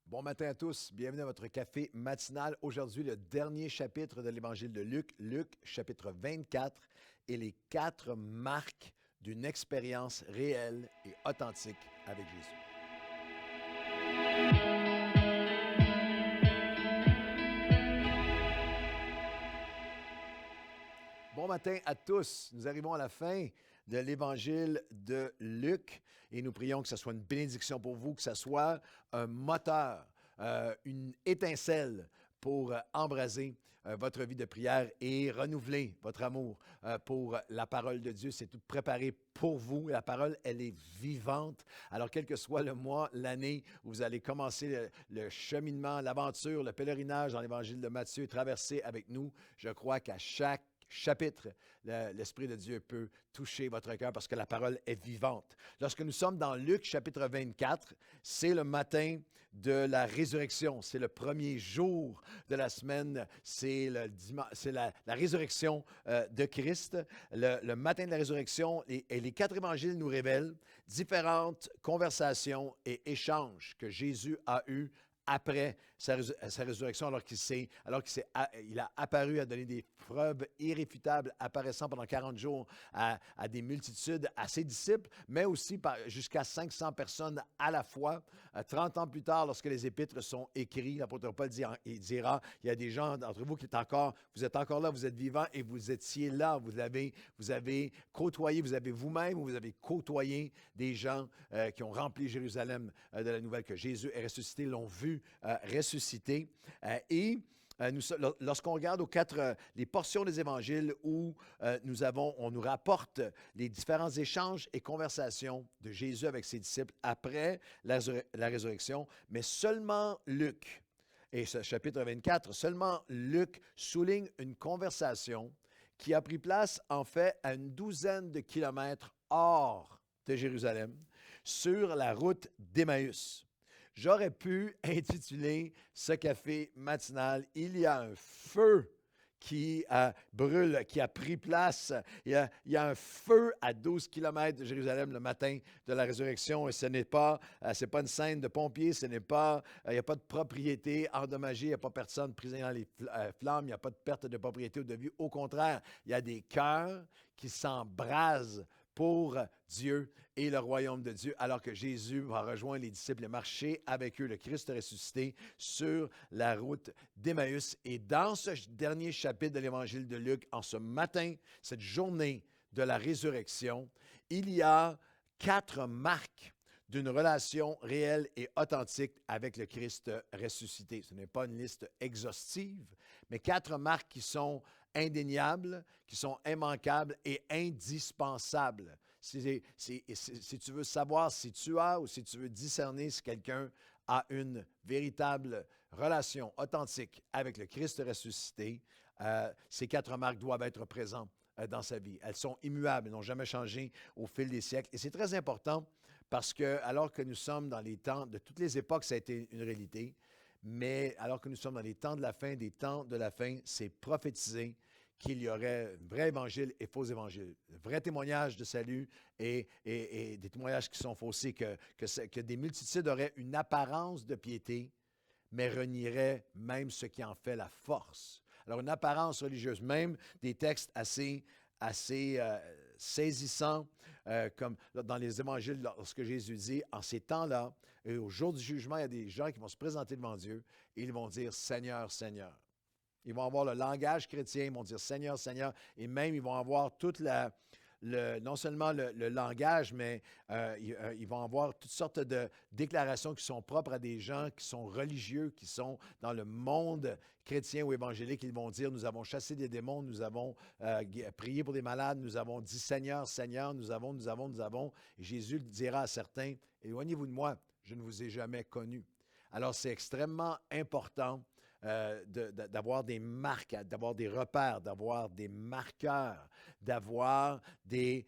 Bon matin à tous, bienvenue à votre café matinal. Aujourd'hui, le dernier chapitre de l'Évangile de Luc, Luc chapitre 24, et les 4 marques d'une expérience réelle et authentique avec Jésus. Bon matin à tous. Nous arrivons à la fin de l'Évangile de Luc et nous prions que ce soit une bénédiction pour vous, que ce soit un moteur, une étincelle pour embraser votre vie de prière et renouveler votre amour pour la parole de Dieu. C'est tout préparé pour vous. La parole, elle est vivante. Alors, quel que soit le mois, l'année où vous allez commencer le cheminement, l'aventure, le pèlerinage dans l'Évangile de Matthieu et traverser avec nous, je crois qu'à chaque chapitre, l'Esprit de Dieu peut toucher votre cœur parce que la parole est vivante. Lorsque nous sommes dans Luc chapitre 24, c'est le matin de la résurrection. C'est le premier jour de la semaine. C'est la résurrection de Christ. Le matin de la résurrection, et les 4 évangiles nous révèlent différentes conversations et échanges que Jésus a eus après sa résurrection, il a apparu à donner des preuves irréfutables, apparaissant pendant 40 jours à des multitudes, à ses disciples, mais aussi jusqu'à 500 personnes à la fois. 30 ans plus tard, lorsque les épîtres sont écrits, l'apôtre Paul dira, il y a des gens d'entre vous vous êtes encore là, vous êtes vivants et vous étiez là, vous avez côtoyé, vous avez côtoyé des gens qui ont rempli Jérusalem de la nouvelle que Jésus est ressuscité, l'ont vu ressuscité. Lorsqu'on regarde les portions des évangiles où on nous rapporte les différents échanges et conversations de Jésus avec ses disciples après la résurrection, mais seulement Luc, et ce chapitre 24, seulement Luc souligne une conversation qui a pris place en fait à une douzaine de kilomètres hors de Jérusalem, sur la route d'Emmaüs. J'aurais pu intituler ce café matinal « Il y a un feu qui brûle, qui a pris place. Il y a un feu à 12 kilomètres de Jérusalem le matin de la résurrection et ce n'est pas une scène de pompiers, il n'y a pas de propriété endommagée, il n'y a pas personne prisonnier dans les flammes, il n'y a pas de perte de propriété ou de vie. Au contraire, il y a des cœurs qui s'embrasent pour Dieu et le royaume de Dieu, alors que Jésus va rejoindre les disciples et marcher avec eux, le Christ ressuscité, sur la route d'Emmaüs. Et dans ce dernier chapitre de l'Évangile de Luc, en ce matin, cette journée de la résurrection, il y a 4 marques d'une relation réelle et authentique avec le Christ ressuscité. Ce n'est pas une liste exhaustive, mais 4 marques qui sont indéniables, qui sont immanquables et indispensables. Si tu veux savoir si tu as ou si tu veux discerner si quelqu'un a une véritable relation authentique avec le Christ ressuscité, ces 4 marques doivent être présentes dans sa vie. Elles sont immuables, elles n'ont jamais changé au fil des siècles. Et c'est très important parce que, alors que nous sommes dans les temps de toutes les époques, ça a été une réalité, mais alors que nous sommes dans les temps de la fin, c'est prophétisé qu'il y aurait un vrai évangile et faux évangile. Vrai témoignage de salut et des témoignages qui sont faussés, que des multitudes auraient une apparence de piété, mais renieraient même ce qui en fait la force. Alors, une apparence religieuse, même des textes assez saisissants, comme dans les évangiles, lorsque Jésus dit, en ces temps-là, et au jour du jugement, il y a des gens qui vont se présenter devant Dieu et ils vont dire « Seigneur, Seigneur ». Ils vont avoir le langage chrétien, ils vont dire « Seigneur, Seigneur », et même ils vont avoir non seulement le langage, mais ils vont avoir toutes sortes de déclarations qui sont propres à des gens qui sont religieux, qui sont dans le monde chrétien ou évangélique. Ils vont dire, nous avons chassé des démons, nous avons prié pour des malades, nous avons dit Seigneur, Seigneur, nous avons. Et Jésus dira à certains, éloignez-vous de moi, je ne vous ai jamais connu. Alors c'est extrêmement important d'avoir des marques, d'avoir des repères, d'avoir des marqueurs, d'avoir des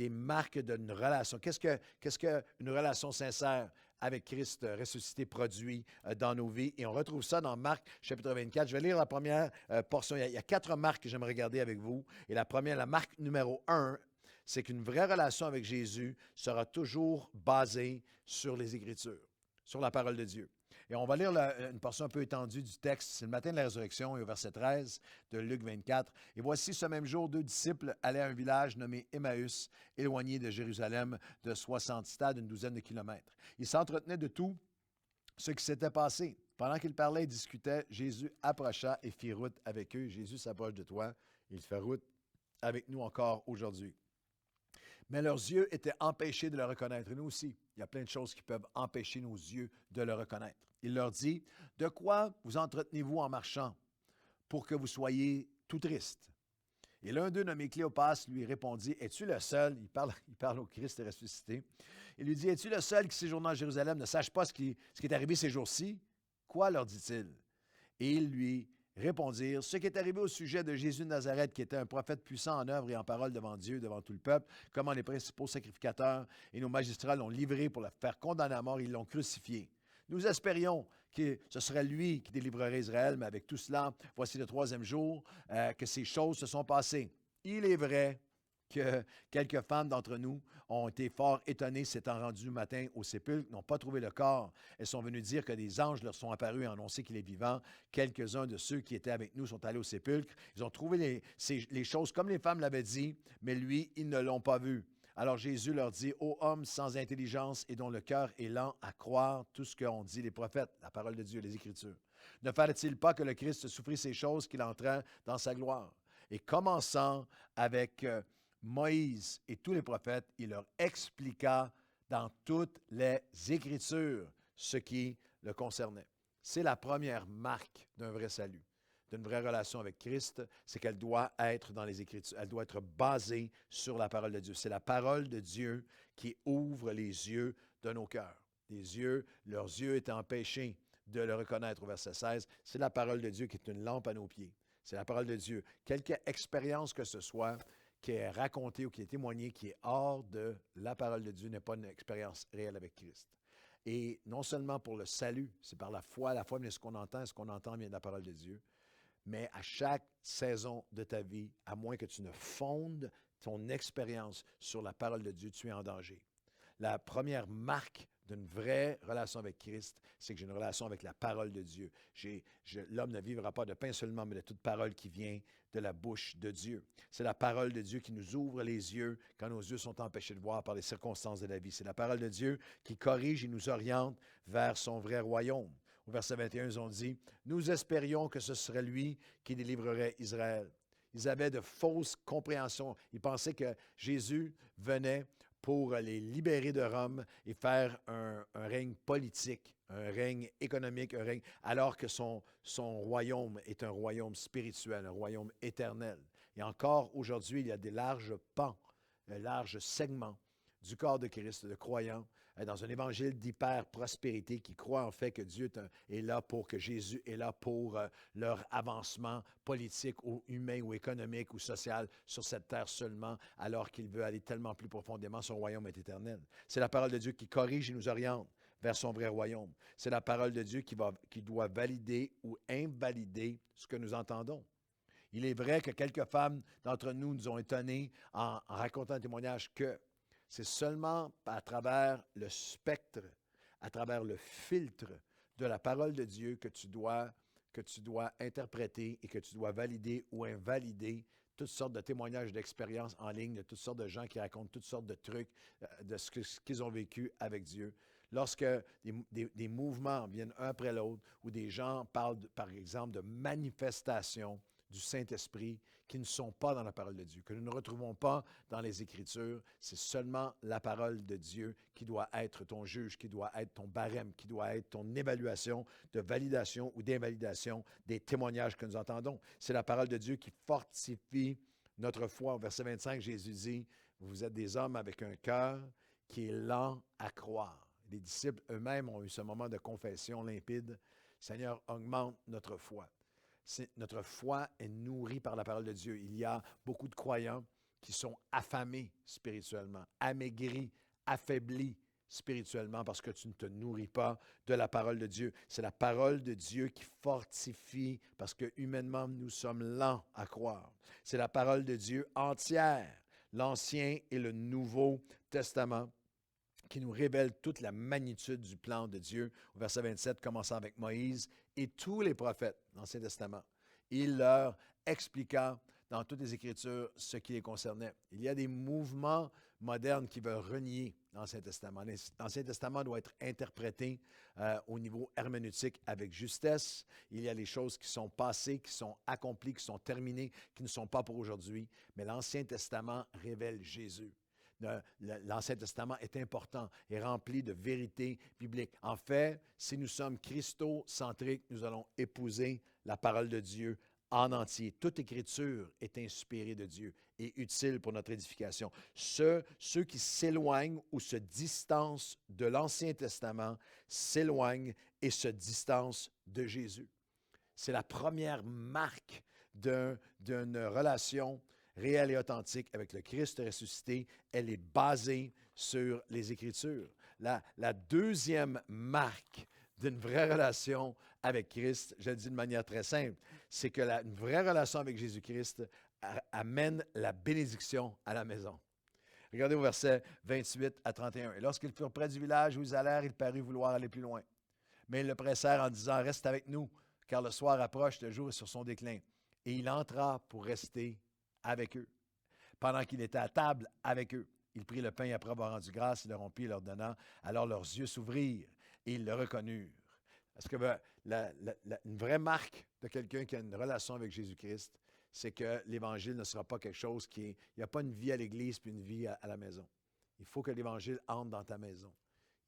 marques d'une relation. Qu'est-ce qu'une relation sincère avec Christ ressuscité produit dans nos vies? Et on retrouve ça dans Marc chapitre 24. Je vais lire la première portion. Il y a 4 marques que j'aimerais regarder avec vous. Et la marque numéro 1, c'est qu'une vraie relation avec Jésus sera toujours basée sur les Écritures, sur la parole de Dieu. Et on va lire une portion un peu étendue du texte. C'est le matin de la résurrection et au verset 13 de Luc 24. « Et voici ce même jour, 2 disciples allaient à un village nommé Emmaüs, éloigné de Jérusalem de 60 stades, une douzaine de kilomètres. Ils s'entretenaient de tout ce qui s'était passé. Pendant qu'ils parlaient et discutaient, Jésus approcha et fit route avec eux. » Jésus s'approche de toi, il fait route avec nous encore aujourd'hui. Mais leurs yeux étaient empêchés de le reconnaître. Et nous aussi, il y a plein de choses qui peuvent empêcher nos yeux de le reconnaître. Il leur dit, « De quoi vous entretenez-vous en marchant pour que vous soyez tout tristes? » Et l'un d'eux, nommé Cléopas, lui répondit, « Es-tu le seul? » Il parle au Christ ressuscité. Il lui dit, « Es-tu le seul qui séjournant à Jérusalem ne sache pas ce qui est arrivé ces jours-ci? » « Quoi? » leur dit-il. Et ils lui répondirent, « Ce qui est arrivé au sujet de Jésus de Nazareth, qui était un prophète puissant en œuvre et en parole devant Dieu, devant tout le peuple, comment les principaux sacrificateurs et nos magistrats l'ont livré pour le faire condamner à mort, ils l'ont crucifié. Nous espérions que ce serait lui qui délivrerait Israël, mais avec tout cela, voici le 3e jour que ces choses se sont passées. Il est vrai que quelques femmes d'entre nous ont été fort étonnées s'étant rendues le matin au sépulcre, n'ont pas trouvé le corps. Elles sont venues dire que des anges leur sont apparus et annoncé qu'il est vivant. Quelques-uns de ceux qui étaient avec nous sont allés au sépulcre. Ils ont trouvé les choses comme les femmes l'avaient dit, mais lui, ils ne l'ont pas vu. Alors Jésus leur dit, « Ô hommes sans intelligence et dont le cœur est lent à croire tout ce qu'ont dit les prophètes, la parole de Dieu, les Écritures. Ne fallait-il pas que le Christ souffrit ces choses qu'il entra dans sa gloire? » Et commençant avec Moïse et tous les prophètes, il leur expliqua dans toutes les Écritures ce qui le concernait. C'est la première marque d'un vrai salut, d'une vraie relation avec Christ, c'est qu'elle doit être dans les Écritures, elle doit être basée sur la parole de Dieu. C'est la parole de Dieu qui ouvre les yeux de nos cœurs. Leurs yeux étaient empêchés de le reconnaître au verset 16. C'est la parole de Dieu qui est une lampe à nos pieds. C'est la parole de Dieu. Quelque expérience que ce soit, qui est raconté ou qui est témoigné, qui est hors de la parole de Dieu, n'est pas une expérience réelle avec Christ. Et non seulement pour le salut, c'est par la foi vient de ce qu'on entend vient de la parole de Dieu, mais à chaque saison de ta vie, à moins que tu ne fondes ton expérience sur la parole de Dieu, tu es en danger. La première marque d'une vraie relation avec Christ, c'est que j'ai une relation avec la parole de Dieu. L'homme ne vivra pas de pain seulement, mais de toute parole qui vient de la bouche de Dieu. C'est la parole de Dieu qui nous ouvre les yeux quand nos yeux sont empêchés de voir par les circonstances de la vie. C'est la parole de Dieu qui corrige et nous oriente vers son vrai royaume. Au verset 21, ils ont dit, « Nous espérions que ce serait lui qui délivrerait Israël. » Ils avaient de fausses compréhensions. Ils pensaient que Jésus venait pour les libérer de Rome et faire un règne politique, un règne économique, alors que son royaume est un royaume spirituel, un royaume éternel. Et encore aujourd'hui, il y a des larges pans, larges segments du corps de Christ, de croyants, dans un évangile d'hyper-prospérité qui croit en fait que Dieu est là pour, que Jésus est là pour leur avancement politique ou humain ou économique ou social sur cette terre seulement, alors qu'il veut aller tellement plus profondément, son royaume est éternel. C'est la parole de Dieu qui corrige et nous oriente vers son vrai royaume. C'est la parole de Dieu qui doit valider ou invalider ce que nous entendons. Il est vrai que quelques femmes d'entre nous nous ont étonnés en racontant un témoignage que c'est seulement à travers le spectre, à travers le filtre de la parole de Dieu que tu dois interpréter et que tu dois valider ou invalider toutes sortes de témoignages d'expériences en ligne, de toutes sortes de gens qui racontent toutes sortes de trucs, de ce qu'ils ont vécu avec Dieu. Lorsque des mouvements viennent un après l'autre, ou des gens parlent, par exemple, de manifestations du Saint-Esprit qui ne sont pas dans la parole de Dieu, que nous ne retrouvons pas dans les Écritures. C'est seulement la parole de Dieu qui doit être ton juge, qui doit être ton barème, qui doit être ton évaluation de validation ou d'invalidation des témoignages que nous entendons. C'est la parole de Dieu qui fortifie notre foi. Au verset 25, Jésus dit, « Vous êtes des hommes avec un cœur qui est lent à croire. » Les disciples eux-mêmes ont eu ce moment de confession limpide. « Seigneur, augmente notre foi. » Notre foi est nourrie par la parole de Dieu. Il y a beaucoup de croyants qui sont affamés spirituellement, amaigris, affaiblis spirituellement parce que tu ne te nourris pas de la parole de Dieu. C'est la parole de Dieu qui fortifie parce que humainement, nous sommes lents à croire. C'est la parole de Dieu entière, l'Ancien et le Nouveau Testament, qui nous révèle toute la magnitude du plan de Dieu. Au verset 27, commençant avec Moïse et tous les prophètes dans l'Ancien Testament. Il leur expliqua dans toutes les Écritures ce qui les concernait. Il y a des mouvements modernes qui veulent renier l'Ancien Testament. L'Ancien Testament doit être interprété au niveau herméneutique avec justesse. Il y a les choses qui sont passées, qui sont accomplies, qui sont terminées, qui ne sont pas pour aujourd'hui. Mais l'Ancien Testament révèle Jésus. L'Ancien Testament est important et rempli de vérités bibliques. En fait, si nous sommes christocentriques, nous allons épouser la parole de Dieu en entier. Toute écriture est inspirée de Dieu et utile pour notre édification. Ceux qui s'éloignent ou se distancent de l'Ancien Testament s'éloignent et se distancent de Jésus. C'est la première marque d'une relation réelle et authentique avec le Christ ressuscité. Elle est basée sur les Écritures. La deuxième marque d'une vraie relation avec Christ, je le dis de manière très simple, c'est que une vraie relation avec Jésus-Christ amène la bénédiction à la maison. Regardez au verset 28 à 31. « Et lorsqu'ils furent près du village où ils allèrent, il parut vouloir aller plus loin. Mais ils le pressèrent en disant, « Reste avec nous, car le soir approche, le jour est sur son déclin. » Et il entra pour rester avec eux. Pendant qu'il était à table avec eux, il prit le pain et après avoir rendu grâce, il le rompit et leur donna. Alors leurs yeux s'ouvrirent et ils le reconnurent. Parce que une vraie marque de quelqu'un qui a une relation avec Jésus-Christ, c'est que l'Évangile ne sera pas quelque chose qui est... Il n'y a pas une vie à l'Église puis une vie à la maison. Il faut que l'Évangile entre dans ta maison.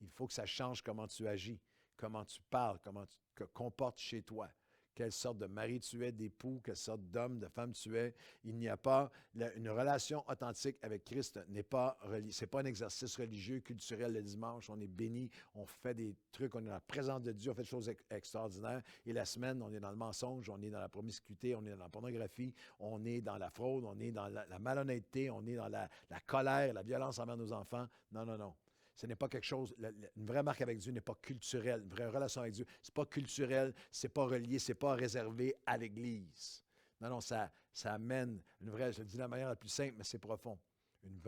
Il faut que ça change comment tu agis, comment tu parles, comment tu te comportes chez toi. Quelle sorte de mari tu es, d'époux, quelle sorte d'homme, de femme tu es. Il n'y a pas... Une relation authentique avec Christ n'est pas... C'est pas un exercice religieux, culturel le dimanche. On est béni, on fait des trucs, on est dans la présence de Dieu, on fait des choses extraordinaires. Et la semaine, on est dans le mensonge, on est dans la promiscuité, on est dans la pornographie, on est dans la fraude, on est dans la malhonnêteté, on est dans la colère, la violence envers nos enfants. Non, non, non. Ce n'est pas quelque chose, une vraie marque avec Dieu n'est pas culturelle. Une vraie relation avec Dieu, ce n'est pas culturel, ce n'est pas relié, ce n'est pas réservé à l'Église. Non, non, ça amène une vraie, je le dis de la manière la plus simple, mais c'est profond. Une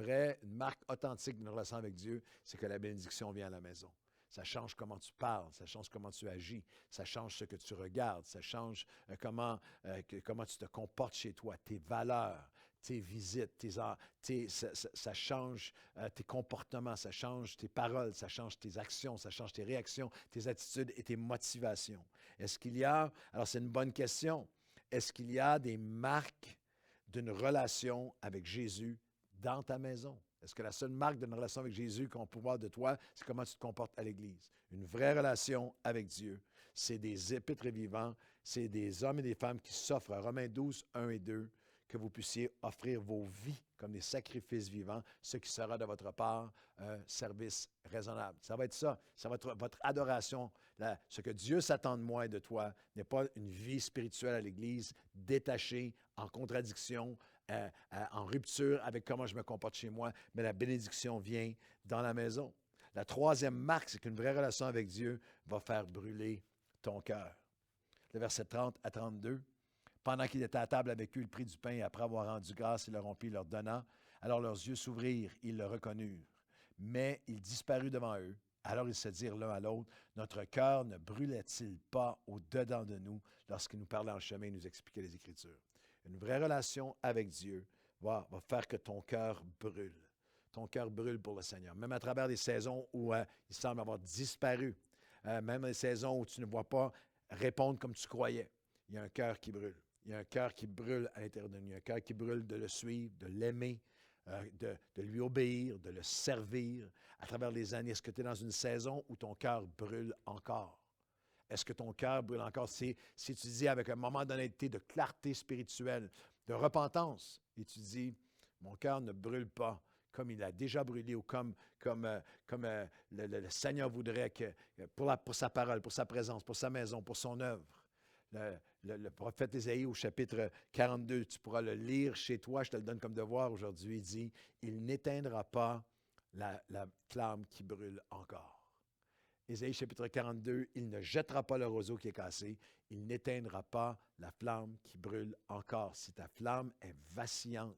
marque authentique d'une relation avec Dieu, c'est que la bénédiction vient à la maison. Ça change comment tu parles, ça change comment tu agis, ça change ce que tu regardes, ça change comment tu te comportes chez toi, tes valeurs, tes visites, ça change tes comportements, ça change tes paroles, ça change tes actions, ça change tes réactions, tes attitudes et tes motivations. Est-ce qu'il y a, alors c'est une bonne question, est-ce qu'il y a des marques d'une relation avec Jésus dans ta maison? Est-ce que la seule marque d'une relation avec Jésus qu'on peut voir de toi, c'est comment tu te comportes à l'Église? Une vraie relation avec Dieu, c'est des épîtres vivants, c'est des hommes et des femmes qui s'offrent. Romains 12, 1 et 2, que vous puissiez offrir vos vies comme des sacrifices vivants, ce qui sera de votre part un service raisonnable. Ça va être ça. Ça va être votre adoration. Ce que Dieu s'attend de moi et de toi n'est pas une vie spirituelle à l'Église détachée, en contradiction, en rupture avec comment je me comporte chez moi, mais la bénédiction vient dans la maison. La troisième marque, c'est qu'une vraie relation avec Dieu va faire brûler ton cœur. Le verset 30 à 32. Pendant qu'il était à table avec eux, il prit du pain et après avoir rendu grâce, il le rompit, il leur donna. Alors leurs yeux s'ouvrirent, ils le reconnurent. Mais il disparut devant eux. Alors ils se dirent l'un à l'autre, notre cœur ne brûlait-il pas au-dedans de nous lorsqu'il nous parlait en chemin et nous expliquait les Écritures? Une vraie relation avec Dieu va faire que ton cœur brûle. Ton cœur brûle pour le Seigneur. Même à travers des saisons où il semble avoir disparu, même les saisons où tu ne vois pas répondre comme tu croyais, il y a un cœur qui brûle. Il y a un cœur qui brûle à l'intérieur de nous. Il y a un cœur qui brûle de le suivre, de l'aimer, de lui obéir, de le servir à travers les années. Est-ce que tu es dans une saison où ton cœur brûle encore? Est-ce que ton cœur brûle encore? Si tu dis avec un moment d'honnêteté, de clarté spirituelle, de repentance, et tu dis, mon cœur ne brûle pas comme il a déjà brûlé ou comme le Seigneur voudrait que pour sa parole, pour sa présence, pour sa maison, pour son œuvre. Le prophète Ésaïe au chapitre 42, tu pourras le lire chez toi, je te le donne comme devoir aujourd'hui, il dit, « Il n'éteindra pas la flamme qui brûle encore. » Ésaïe chapitre 42, « Il ne jettera pas le roseau qui est cassé, il n'éteindra pas la flamme qui brûle encore. » Si ta flamme est vacillante,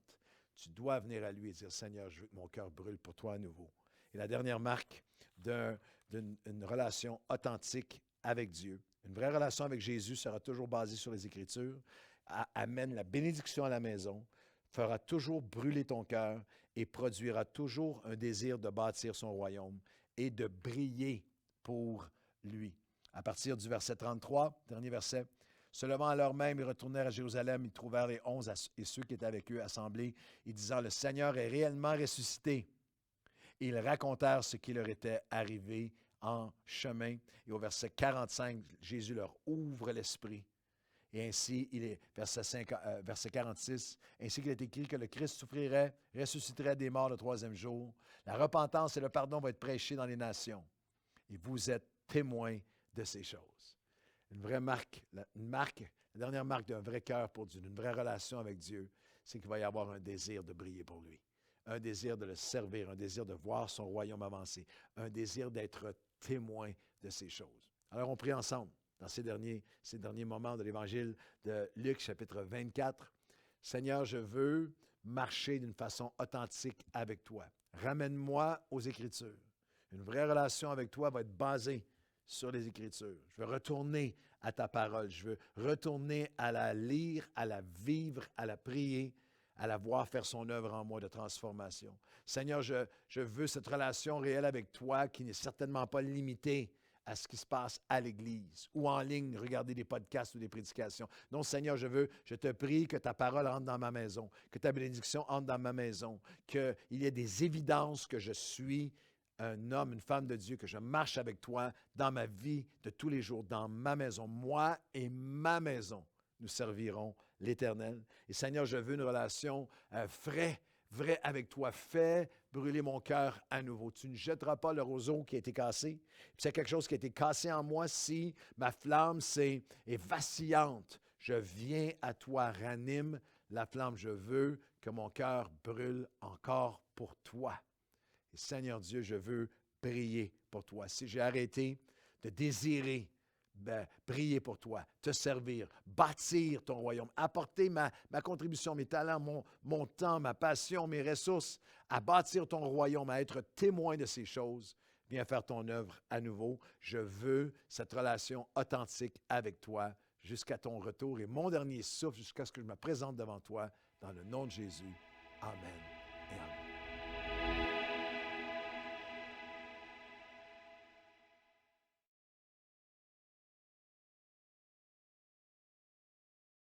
tu dois venir à lui et dire, « Seigneur, je veux que mon cœur brûle pour toi à nouveau. » Et Et la dernière marque d'une relation authentique avec Dieu. Une vraie relation avec Jésus sera toujours basée sur les Écritures, amène la bénédiction à la maison, fera toujours brûler ton cœur et produira toujours un désir de bâtir son royaume et de briller pour lui. À partir du verset 33, dernier verset, se levant à l'heure même, ils retournèrent à Jérusalem, ils trouvèrent les 11 et ceux qui étaient avec eux assemblés, et disant, le Seigneur est réellement ressuscité. Et ils racontèrent ce qui leur était arrivé en chemin. Et au verset 45, Jésus leur ouvre l'esprit. Et ainsi, verset 46, ainsi qu'il est écrit que le Christ souffrirait, ressusciterait des morts le troisième jour. La repentance et le pardon vont être prêchés dans les nations. Et vous êtes témoins de ces choses. Une vraie marque, la dernière marque d'un vrai cœur pour Dieu, d'une vraie relation avec Dieu, c'est qu'il va y avoir un désir de briller pour lui, un désir de le servir, un désir de voir son royaume avancer, un désir d'être témoin de ces choses. Alors, on prie ensemble dans ces derniers moments de l'Évangile de Luc, chapitre 24. Seigneur, je veux marcher d'une façon authentique avec toi. Ramène-moi aux Écritures. Une vraie relation avec toi va être basée sur les Écritures. Je veux retourner à ta parole. Je veux retourner à la lire, à la vivre, à la prier, à la voir faire son œuvre en moi de transformation. Seigneur, je veux cette relation réelle avec toi qui n'est certainement pas limitée à ce qui se passe à l'Église ou en ligne, regarder des podcasts ou des prédications. Non, Seigneur, je te prie que ta parole entre dans ma maison, que ta bénédiction entre dans ma maison, qu'il y ait des évidences que je suis un homme, une femme de Dieu, que je marche avec toi dans ma vie de tous les jours, dans ma maison. Moi et ma maison, nous servirons l'Éternel. Et Seigneur, je veux une relation vraie avec toi. Fais brûler mon cœur à nouveau. Tu ne jetteras pas le roseau qui a été cassé. C'est quelque chose qui a été cassé en moi. Si ma flamme est vacillante, je viens à toi, ranime la flamme. Je veux que mon cœur brûle encore pour toi. Et Seigneur Dieu, je veux prier pour toi. Si j'ai arrêté de désirer prier pour toi, te servir, bâtir ton royaume, apporter ma contribution, mes talents, mon temps, ma passion, mes ressources, à bâtir ton royaume, à être témoin de ces choses, viens faire ton œuvre à nouveau. Je veux cette relation authentique avec toi jusqu'à ton retour et mon dernier souffle, jusqu'à ce que je me présente devant toi, dans le nom de Jésus. Amen et amen.